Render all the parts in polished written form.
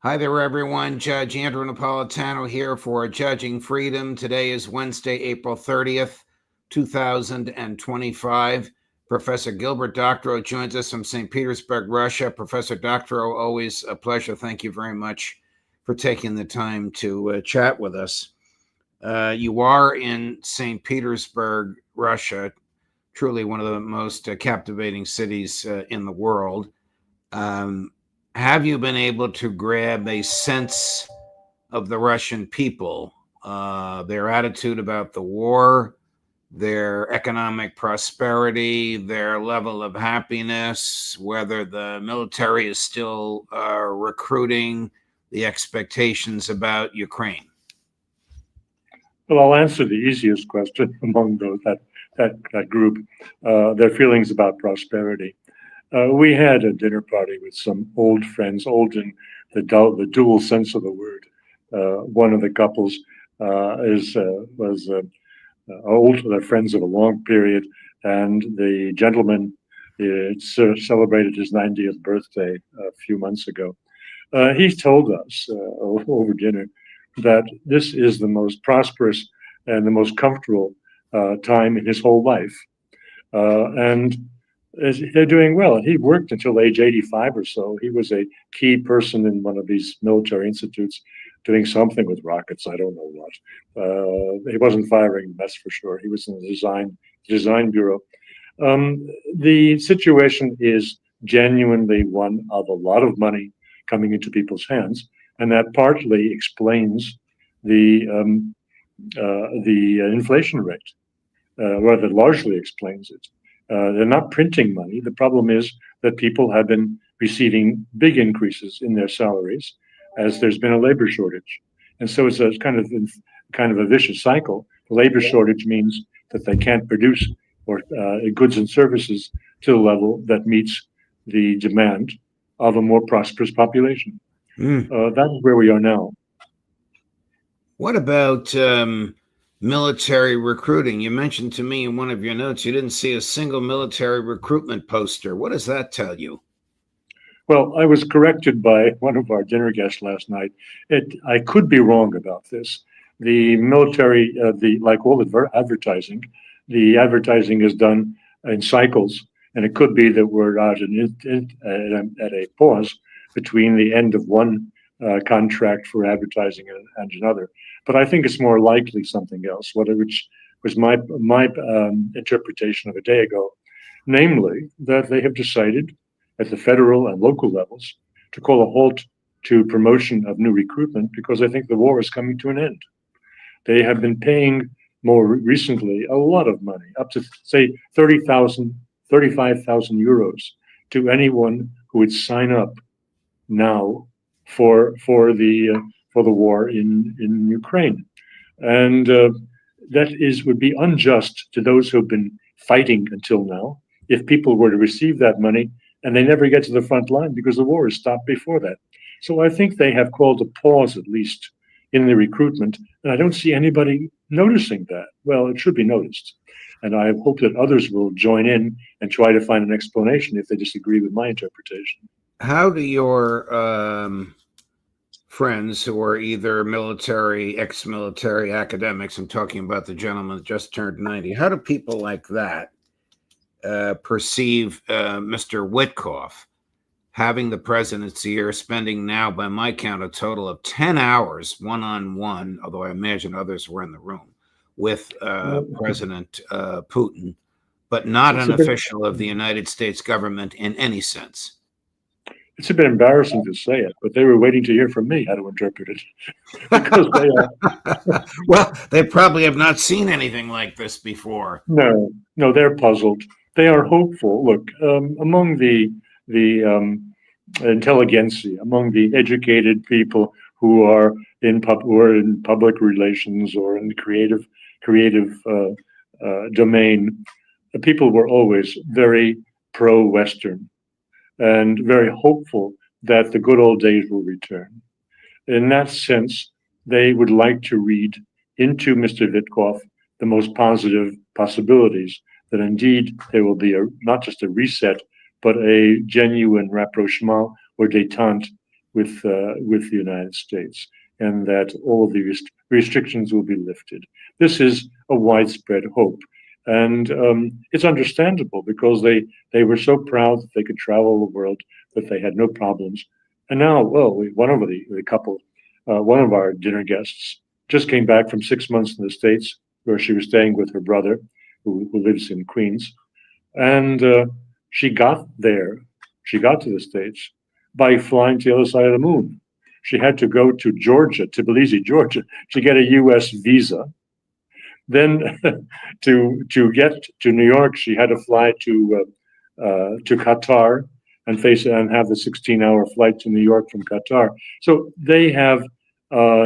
Hi there, everyone. Judge Andrew Napolitano here for Judging Freedom. Today is Wednesday, April 30th, 2025. Professor Gilbert Doctorow joins us from St. Petersburg, Russia. Professor Doctorow, always a pleasure. Thank you very much for taking the time to chat with us. You are in St. Petersburg, Russia, truly one of the most captivating cities in the world. Have you been able to grab a sense of the Russian people, their attitude about the war, their economic prosperity, their level of happiness, whether the military is still recruiting, the expectations about Ukraine? Well, I'll answer the easiest question among those that group. Their feelings about prosperity. We had a dinner party with some old friends, old in the dual sense of the word. One of the couples was old, they're friends of a long period, and the gentleman celebrated his 90th birthday a few months ago. He told us over dinner that this is the most prosperous and the most comfortable time in his whole life. And they're doing well. He worked until age 85 or so. He was a key person in one of these military institutes doing something with rockets. I don't know what. He wasn't firing, that's for sure. He was in the design bureau. The situation is genuinely one of a lot of money coming into people's hands, and that partly explains the inflation rate, rather largely explains it. They're not printing money. The problem is that people have been receiving big increases in their salaries as there's been a labor shortage. And so it's a kind of a vicious cycle. The labor shortage means that they can't produce goods and services to the level that meets the demand of a more prosperous population. That's where we are now. What about military recruiting? You mentioned to me in one of your notes you didn't see a single military recruitment poster. What does that tell you? Well, I was corrected by one of our dinner guests last night. I could be wrong about this. The military, like all advertising, the advertising is done in cycles, and it could be that we're at a pause between the end of one contract for advertising and another. But I think it's more likely something else, which was my interpretation of a day ago, namely that they have decided at the federal and local levels to call a halt to promotion of new recruitment because I think the war is coming to an end. They have been paying more recently a lot of money, up to say 35,000 euros to anyone who would sign up now for the war in Ukraine, and that would be unjust to those who have been fighting until now. If people were to receive that money and they never get to the front line because the war is stopped before that, so I think they have called a pause at least in the recruitment, and I don't see anybody noticing that. Well, it should be noticed, and I hope that others will join in and try to find an explanation if they disagree with my interpretation. How do your friends who are either military, ex-military academics, I'm talking about the gentleman that just turned 90, how do people like that perceive Mr. Witkoff having the presidency here, spending now, by my count, a total of 10 hours one-on-one, although I imagine others were in the room, with President Putin, but not an official of the United States government in any sense? It's a bit embarrassing to say it, but they were waiting to hear from me how to interpret it. Because well, they probably have not seen anything like this before. No, they're puzzled. They are hopeful. Look, among the intelligentsia, among the educated people who are in public relations or in the creative domain, the people were always very pro-Western and very hopeful that the good old days will return. In that sense, they would like to read into Mr. Witkoff the most positive possibilities, that indeed there will be not just a reset, but a genuine rapprochement or détente with the United States, and that all of the restrictions will be lifted. This is a widespread hope, and it's understandable because they were so proud that they could travel the world, that they had no problems. And now, well, one of the couple, one of our dinner guests, just came back from 6 months in the States, where she was staying with her brother, who lives in Queens, and she got there. She got to the States by flying to the other side of the moon. She had to go to Georgia, Tbilisi, Georgia, to get a U.S. visa. Then, to get to New York, she had to fly to Qatar and have the 16-hour flight to New York from Qatar. So they have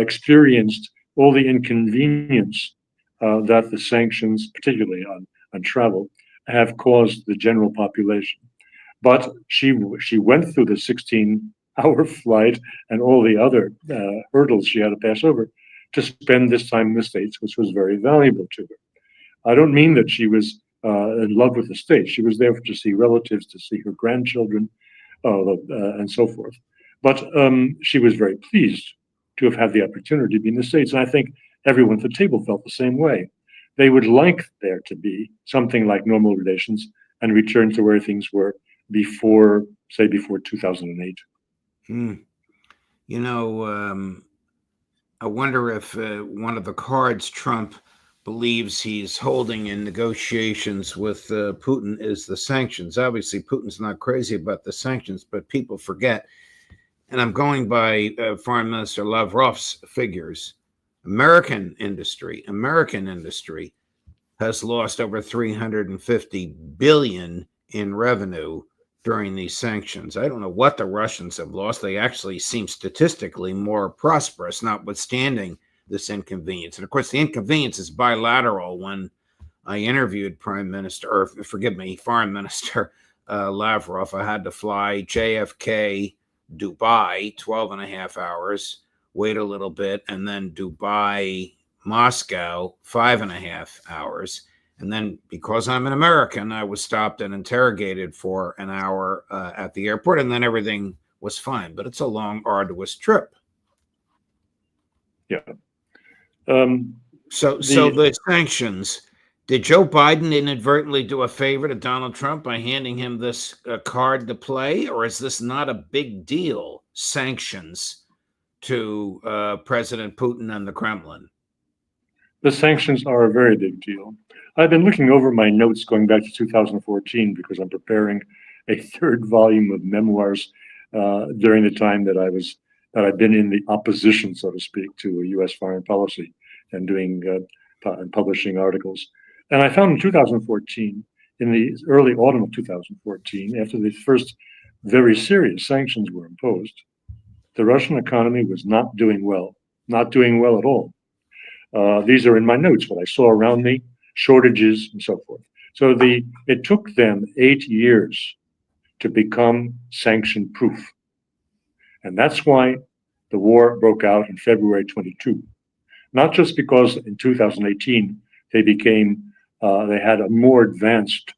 experienced all the inconvenience that the sanctions, particularly on travel, have caused the general population. But she went through the 16-hour flight and all the other hurdles she had to pass over to spend this time in the States, which was very valuable to her. I don't mean that she was in love with the States. She was there to see relatives, to see her grandchildren, and so forth. But she was very pleased to have had the opportunity to be in the States. And I think everyone at the table felt the same way. They would like there to be something like normal relations and return to where things were before 2008. You know, I wonder if one of the cards Trump believes he's holding in negotiations with Putin is the sanctions. Obviously, Putin's not crazy about the sanctions, but people forget. And I'm going by Foreign Minister Lavrov's figures. American industry has lost over $350 billion in revenue during these sanctions. I don't know what the Russians have lost. They actually seem statistically more prosperous, notwithstanding this inconvenience. And of course, the inconvenience is bilateral. When I interviewed Foreign Minister Lavrov, I had to fly JFK, Dubai, 12 and a half hours, wait a little bit, and then Dubai, Moscow, 5.5 hours. And then because I'm an American, I was stopped and interrogated for an hour at the airport, and then everything was fine. But it's a long, arduous trip. Yeah. So the sanctions, did Joe Biden inadvertently do a favor to Donald Trump by handing him this card to play? Or is this not a big deal, sanctions, to President Putin and the Kremlin? The sanctions are a very big deal. I've been looking over my notes going back to 2014 because I'm preparing a third volume of memoirs during the time that I've been in the opposition, so to speak, to U.S. foreign policy and doing and publishing articles. And I found in 2014, in the early autumn of 2014, after the first very serious sanctions were imposed, the Russian economy was not doing well at all. These are in my notes, what I saw around me, shortages and so forth. So it took them 8 years to become sanction proof. And that's why the war broke out in February 22. Not just because in 2018 they had a more advanced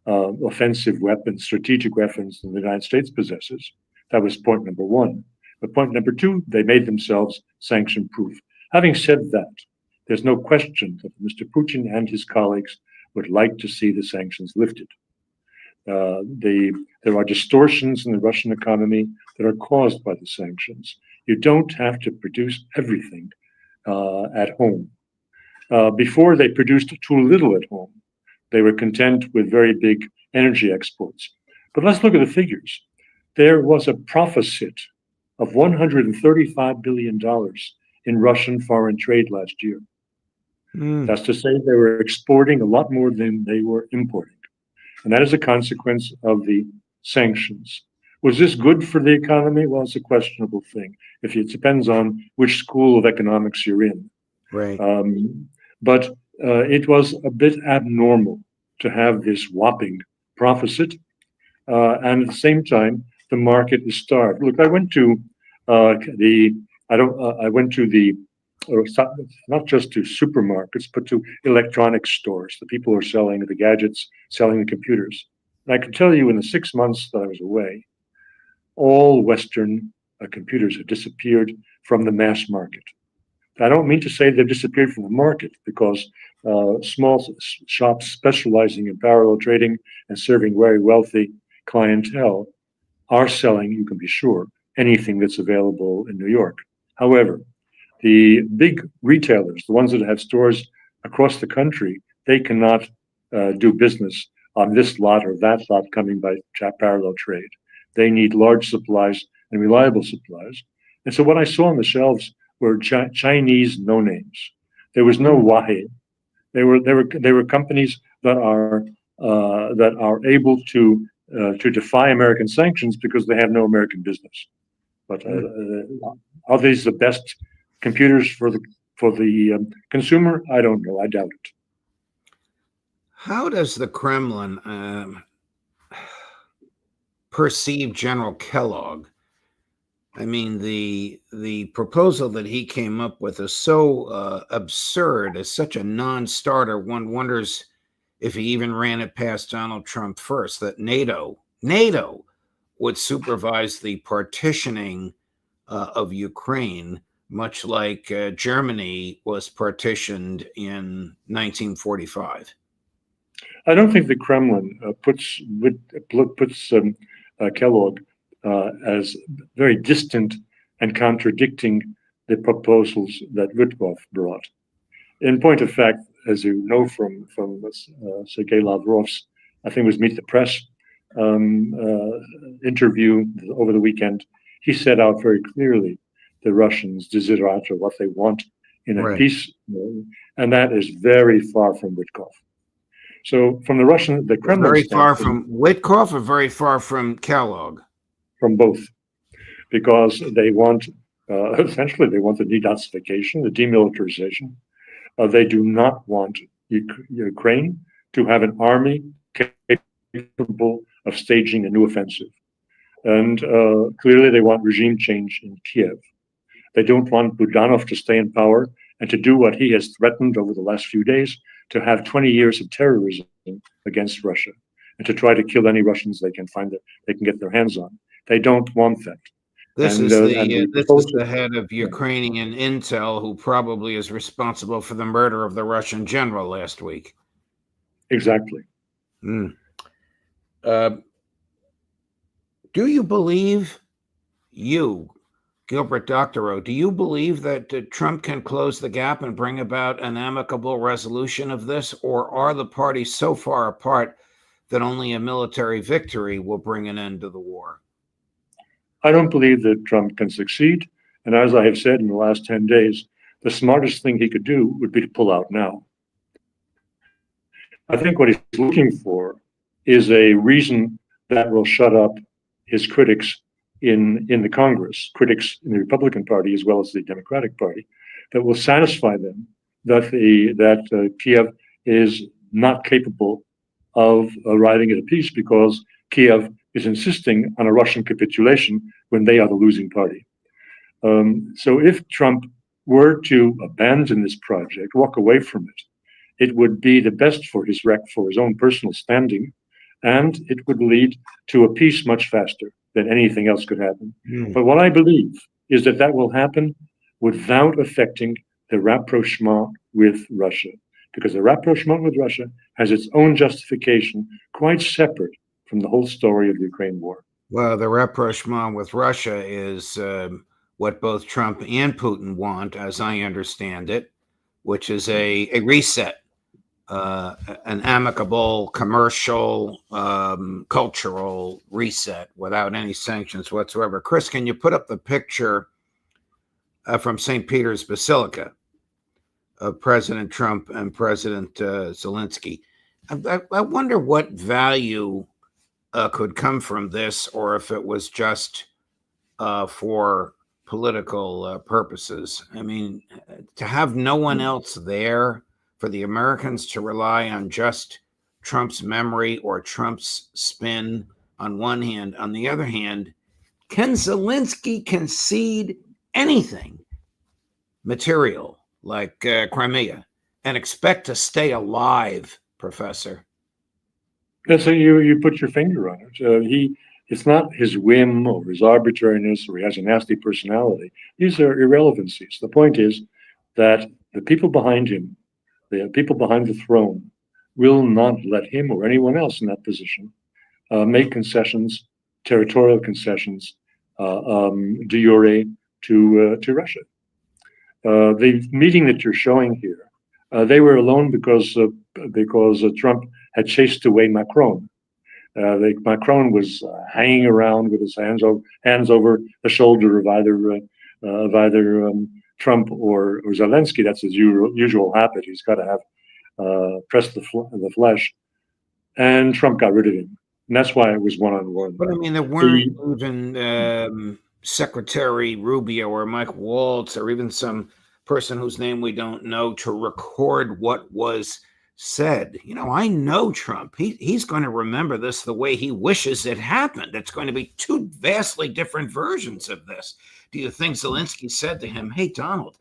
offensive weapons, strategic weapons than the United States possesses. That was point number one. But point number two, they made themselves sanction proof. Having said that, there's no question that Mr. Putin and his colleagues would like to see the sanctions lifted. There are distortions in the Russian economy that are caused by the sanctions. You don't have to produce everything at home. Before, they produced too little at home. They were content with very big energy exports. But let's look at the figures. There was a profit of $135 billion in Russian foreign trade last year. That's to say they were exporting a lot more than they were importing. And that is a consequence of the sanctions. Was this good for the economy? Well, it's a questionable thing. It depends on which school of economics you're in. Right. But it was a bit abnormal to have this whopping profit. And at the same time, the market is starved. Look, I went to not just to supermarkets, but to electronics stores. The people are selling the gadgets, selling the computers. And I can tell you in the 6 months that I was away, all Western computers have disappeared from the mass market. I don't mean to say they've disappeared from the market, because small shops specializing in parallel trading and serving very wealthy clientele are selling, you can be sure, anything that's available in New York. However, the big retailers, the ones that have stores across the country, they cannot do business on this lot or that lot coming by parallel trade. They need large supplies and reliable supplies. And so what I saw on the shelves were Chinese no names. There was no Huawei. They were companies that are able to defy American sanctions because they have no American business. But are these the best computers for the consumer? I don't know. I doubt it. How does the Kremlin perceive General Kellogg? I mean, the proposal that he came up with is so absurd, is such a non-starter. One wonders if he even ran it past Donald Trump first, that NATO would supervise the partitioning of Ukraine, much like Germany was partitioned in 1945. I don't think the Kremlin puts Kellogg as very distant and contradicting the proposals that Witkoff brought. In point of fact, as you know from Sergei Lavrov's, I think it was Meet the Press interview over the weekend, he set out very clearly the Russians' desiderata, what they want in a peace, and that is very far from Witkoff. So from the Kremlin, very far from Witkoff, or very far from Kellogg? From both, because they want essentially they want the denazification, the demilitarization. They do not want Ukraine to have an army capable of staging a new offensive, and clearly they want regime change in Kiev. They don't want Budanov to stay in power and to do what he has threatened over the last few days, to have 20 years of terrorism against Russia and to try to kill any Russians they can find that they can get their hands on. They don't want that. This is the head of Ukrainian intel, who probably is responsible for the murder of the Russian general last week. Exactly. Do you believe, Gilbert Doctorow, do you believe that Trump can close the gap and bring about an amicable resolution of this, or are the parties so far apart that only a military victory will bring an end to the war? I don't believe that Trump can succeed. And as I have said in the last 10 days, the smartest thing he could do would be to pull out now. I think what he's looking for is a reason that will shut up his critics in the Congress, critics in the Republican Party as well as the Democratic Party, that will satisfy them that Kiev is not capable of arriving at a peace, because Kiev is insisting on a Russian capitulation when they are the losing party. So if Trump were to abandon this project, walk away from it, it would be the best for his own personal standing, and it would lead to a peace much faster than anything else could happen. But what I believe is that will happen without affecting the rapprochement with Russia, because the rapprochement with Russia has its own justification, quite separate from the whole story of the Ukraine war. Well, the rapprochement with Russia is what both Trump and Putin want, as I understand it, which is a reset, an amicable, commercial, cultural reset without any sanctions whatsoever. Chris, can you put up the picture from St. Peter's Basilica of President Trump and President Zelensky? I wonder what value could come from this, or if it was just for political purposes. I mean, to have no one else there, for the Americans to rely on just Trump's memory or Trump's spin on one hand. On the other hand, can Zelensky concede anything material like Crimea and expect to stay alive, Professor? Yeah, so you put your finger on it. It's not his whim or his arbitrariness or he has a nasty personality. These are irrelevancies. The point is that the people behind him, the people behind the throne, will not let him or anyone else in that position make concessions, territorial concessions, de jure to Russia. The meeting that you're showing here, they were alone because Trump had chased away Macron. Macron was hanging around with his hands over the shoulder of either Trump or Zelensky. That's his usual habit. He's got to have press the flesh, and Trump got rid of him, and that's why it was one-on-one. But I mean, there weren't even Secretary Rubio or Mike Waltz or even some person whose name we don't know to record what was said. You know, I know Trump. He's going to remember this the way he wishes it happened. It's going to be two vastly different versions of this. Do you think Zelensky said to him, "Hey, Donald,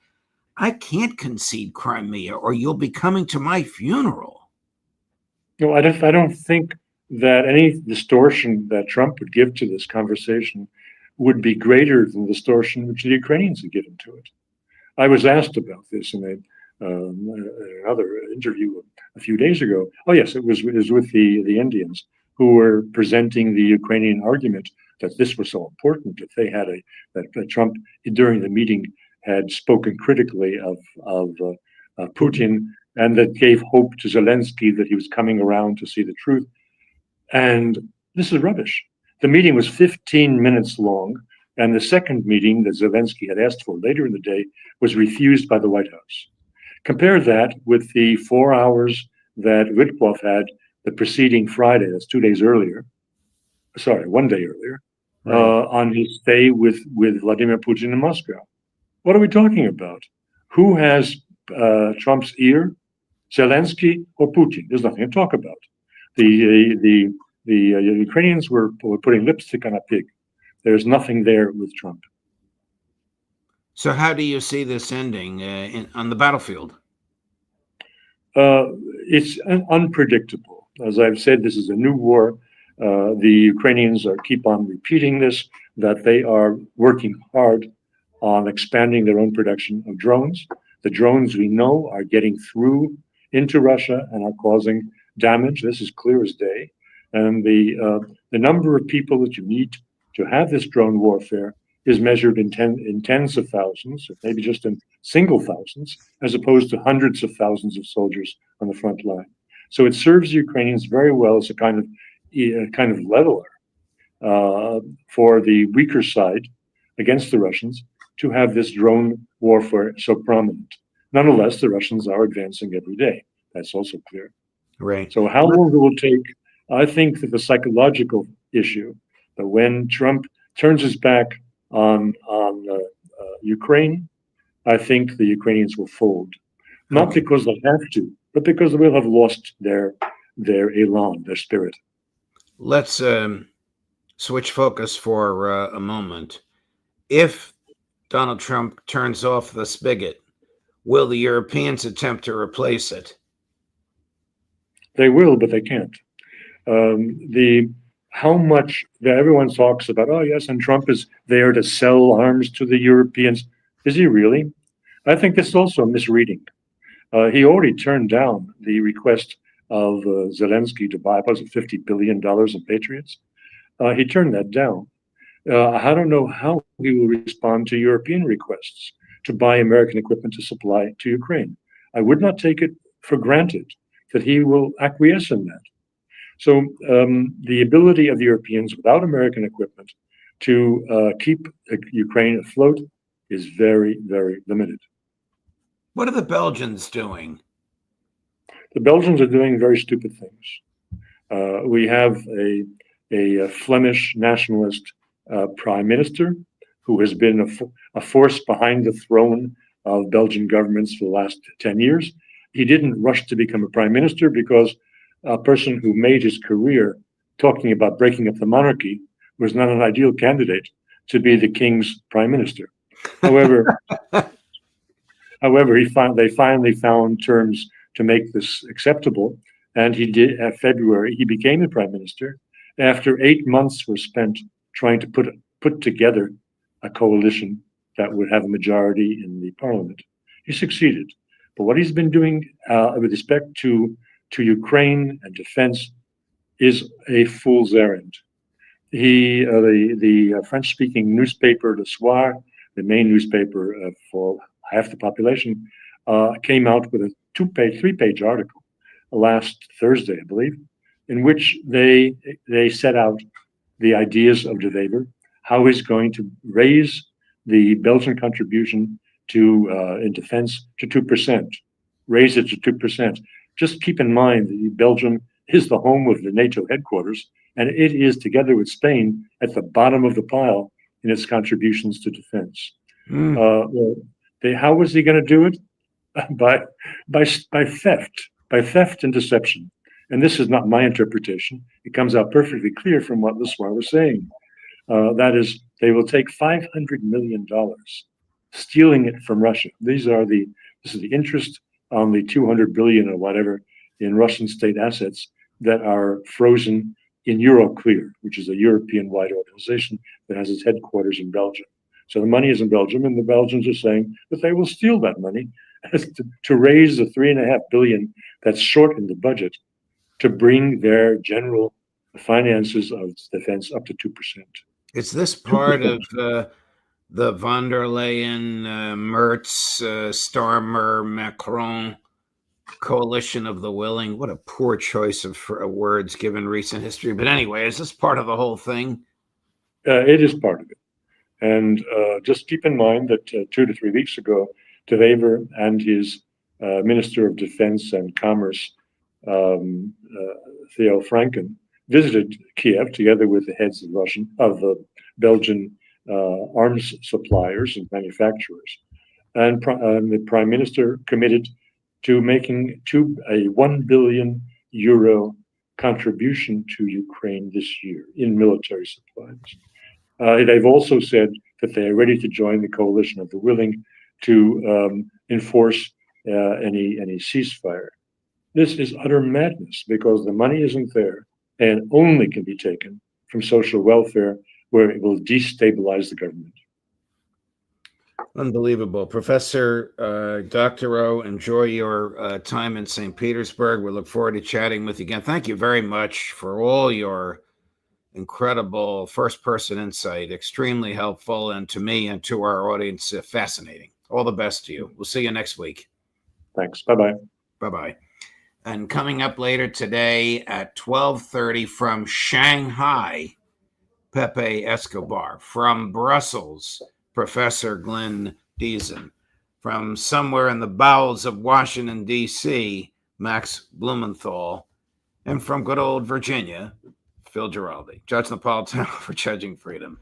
I can't concede Crimea or you'll be coming to my funeral"? No, I don't think that any distortion that Trump would give to this conversation would be greater than the distortion which the Ukrainians had given to it. I was asked about this in another interview a few days ago. Oh yes, it was with the Indians who were presenting the Ukrainian argument that this was so important that they had that Trump during the meeting had spoken critically of Putin, and that gave hope to Zelensky that he was coming around to see the truth. And this is rubbish. The meeting was 15 minutes long, and the second meeting that Zelensky had asked for later in the day was refused by the White House. Compare that with the 4 hours that Witkoff had the preceding Friday, that's 2 days earlier, sorry, 1 day earlier, right, on his stay with Vladimir Putin in Moscow. What are we talking about? Who has Trump's ear, Zelensky or Putin? There's nothing to talk about. The Ukrainians were putting lipstick on a pig. There's nothing there with Trump. So how do you see this ending on the battlefield? It's unpredictable. As I've said, this is a new war. The Ukrainians keep on repeating this, that they are working hard on expanding their own production of drones. The drones we know are getting through into Russia and are causing damage. This is clear as day. And the number of people that you need to have this drone warfare is measured in tens of thousands, maybe just in single thousands, as opposed to hundreds of thousands of soldiers on the front line. So it serves the Ukrainians very well as a kind of leveler for the weaker side against the Russians to have this drone warfare so prominent. Nonetheless, the Russians are advancing every day. That's also clear. Right. So how long it will take? I think that the psychological issue, that when Trump turns his back on Ukraine, I think the Ukrainians will fold. Not because they have to, but because they will have lost their elan, their spirit. Let's switch focus for a moment. If Donald Trump turns off the spigot, will the Europeans attempt to replace it? They will, but they can't. How much that everyone talks about, oh yes, and Trump is there to sell arms to the Europeans. Is he really? I think this is also a misreading. He already turned down the request of Zelensky to buy, was it $50 billion in Patriots? He turned that down. I don't know how he will respond to European requests to buy American equipment to supply to Ukraine. I would not take it for granted that he will acquiesce in that. So the ability of the Europeans without American equipment to keep Ukraine afloat is very, very limited. What are the Belgians doing? The Belgians are doing very stupid things. We have a Flemish nationalist prime minister who has been a force behind the throne of Belgian governments for the last 10 years. He didn't rush to become a prime minister because a person who made his career talking about breaking up the monarchy was not an ideal candidate to be the king's prime minister. However, they finally found terms to make this acceptable, and he did. In February, he became the prime minister, after 8 months were spent trying to put together a coalition that would have a majority in the parliament. He succeeded. But what he's been doing with respect to Ukraine and defense is a fool's errand. The French-speaking newspaper, Le Soir, the main newspaper for half the population, came out with a three-page article last Thursday, I believe, in which they set out the ideas of De Wever, how he's going to raise the Belgian contribution in defense to 2%, raise it to 2%. Just keep in mind that Belgium is the home of the NATO headquarters, and it is, together with Spain, at the bottom of the pile in its contributions to defense. How was he going to do it? By theft and deception. And this is not my interpretation. It comes out perfectly clear from what Le Soir was saying. That is, they will take $500 million, stealing it from Russia. This is the interest on the 200 billion or whatever in Russian state assets that are frozen in Euroclear, which is a European-wide organization that has its headquarters in Belgium. So the money is in Belgium, and the Belgians are saying that they will steal that money to raise the 3.5 billion that's short in the budget to bring their general finances of defense up to 2%. Is this part of the von der Leyen, Merz, Starmer, Macron coalition of the willing? What a poor choice of words given recent history. But anyway, is this part of the whole thing? It is part of it. And just keep in mind that 2 to 3 weeks ago, De Wever and his Minister of Defense and Commerce, Theo Franken, visited Kiev together with the heads of the Belgian arms suppliers and manufacturers. And the Prime Minister committed to making a 1 billion euro contribution to Ukraine this year in military supplies. They've also said that they are ready to join the coalition of the willing to enforce any ceasefire. This is utter madness because the money isn't there and only can be taken from social welfare, where it will destabilize the government. Unbelievable. Professor Doctorow, enjoy your time in St. Petersburg. We look forward to chatting with you again. Thank you very much for all your incredible first-person insight. Extremely helpful, and to me and to our audience, fascinating. All the best to you. We'll see you next week. Thanks. Bye-bye. Bye-bye. And coming up later today at 12:30 from Shanghai, Pepe Escobar. From Brussels, Professor Glenn Deason. From somewhere in the bowels of Washington, D.C., Max Blumenthal. And from good old Virginia, Phil Giraldi. Judge Napolitano for Judging Freedom.